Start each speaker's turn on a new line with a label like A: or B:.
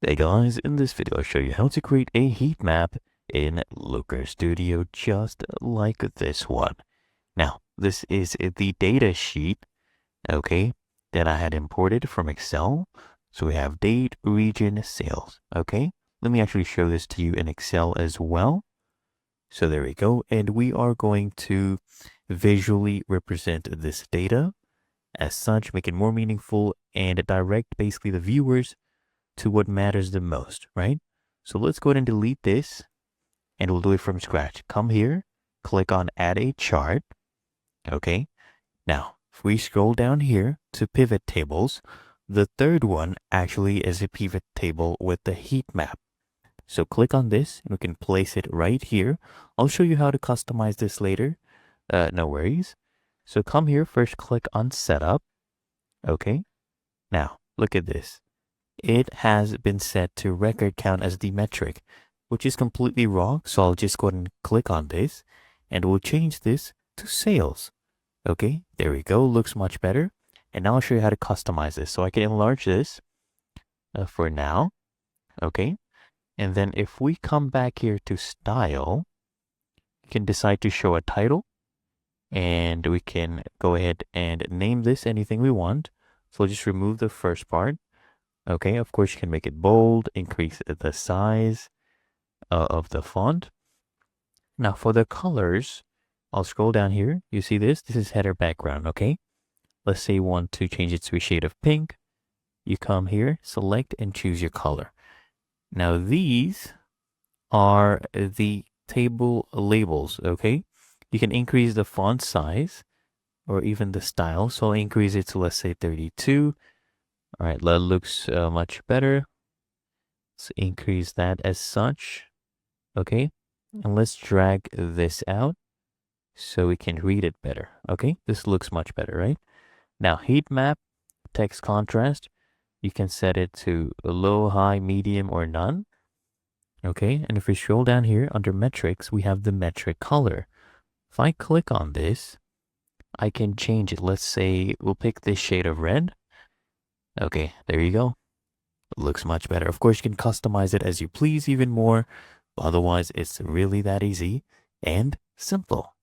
A: Hey guys, in this video I'll show you how to create a heat map in Looker Studio just like this one. Now, this is the data sheet, okay, that I had imported from Excel. So we have date, region, sales, okay? Let me actually show this to you in Excel as well. So there we go, and we are going to visually represent this data as such, make it more meaningful and direct basically the viewers to what matters the most, right? So let's go ahead and delete this and we'll do it from scratch. Come here, click on add a chart. Okay. Now, if we scroll down here to pivot tables, the third one actually is a pivot table with the heat map. So click on this and we can place it right here. I'll show you how to customize this later. No worries. So come here, first click on setup. Okay. Now, look at this. It has been set to record count as the metric, which is completely wrong. So I'll just go ahead and click on this and we'll change this to sales. Okay, there we go. Looks much better. And now I'll show you how to customize this. So I can enlarge this for now. Okay. And then if we come back here to style, you can decide to show a title and we can go ahead and name this anything we want. So I'll just remove the first part. Okay, of course you can make it bold, increase the size of the font. Now for the colors, I'll scroll down here. You see this? This is header background, okay? Let's say you want to change it to a shade of pink. You come here, select and choose your color. Now these are the table labels, okay? You can increase the font size or even the style. So I'll increase it to, let's say, 32. All right, that looks much better. Let's increase that as such. Okay, and let's drag this out so we can read it better. Okay, this looks much better, right? Now, heat map, text contrast, you can set it to low, high, medium, or none. Okay, and if we scroll down here under metrics, we have the metric color. If I click on this, I can change it. Let's say we'll pick this shade of red. Okay, there you go. It looks much better. Of course, you can customize it as you please even more. Otherwise, it's really that easy and simple.